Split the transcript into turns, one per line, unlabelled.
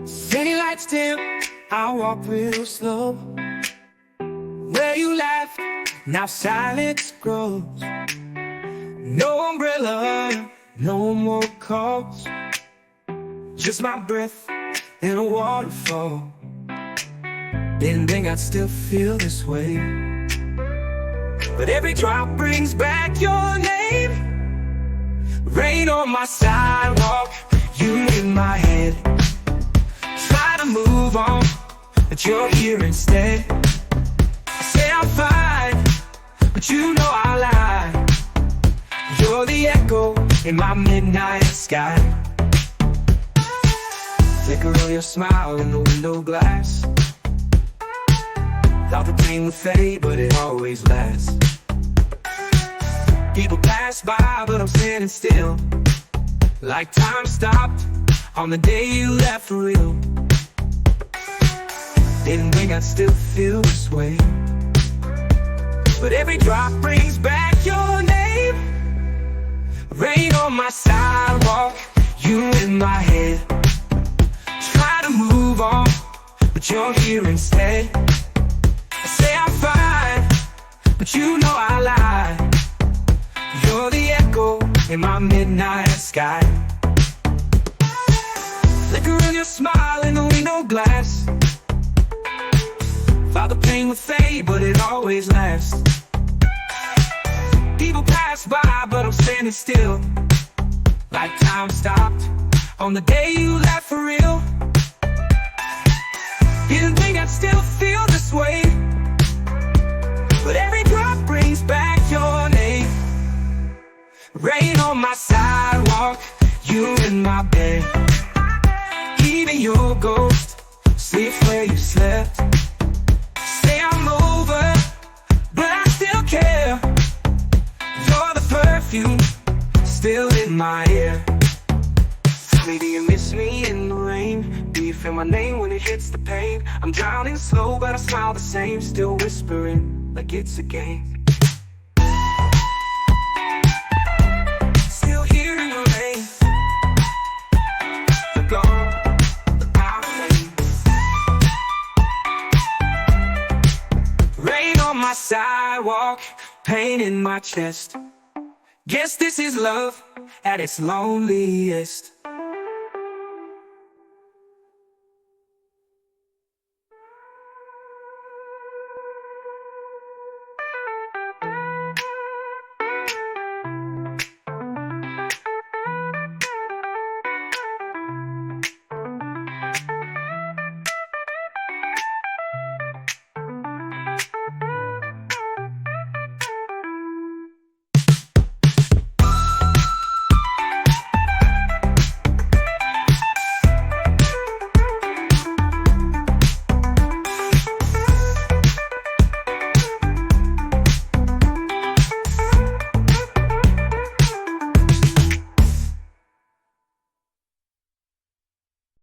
City lights dim, I walk real slow. Where you laughed, now silence grows. No umbrella, no more calls. Just my breath in a waterfall. Didn't think I'd still feel this way, but every drop brings back your name. Rain on my sidewalk, you in my head. Try to move on, but you're here instead. I say I'm fine, but you know I lie. You're the echo in my midnight sky. Flicker of your smile in the window glass. Thought the pain would fade, but it always lasts. People pass by, but I'm standing still, like time stopped on the day you left for real. Didn't think I'd still feel this way, but every drop brings back your name. Rain on my sidewalk, you in my head. Try to move on, but you're here instead. I say I'm fine, but you know I lie. You're the echo in my midnight sky. Flicker of your smile in the window glass. Thought the pain would fade, but it always lasts. People pass by, but I'm standing still, like time stopped on the day you left for real. Didn't think I'd still feel this way, but every drop brings back your name. Rain on my sidewalk, you in my bed. Even your ghost sleeps where you slept. Say I'm over, but I still care. You're the perfume still in my ear. Maybe you miss me in the rain. Do you feel my name when it hits the pain? I'm drowning slow, but I smile the same. Still whispering like it's a game. Still here in the rain. The gone, the out rain. Rain on my sidewalk, pain in my chest. Guess this is love at its loneliest.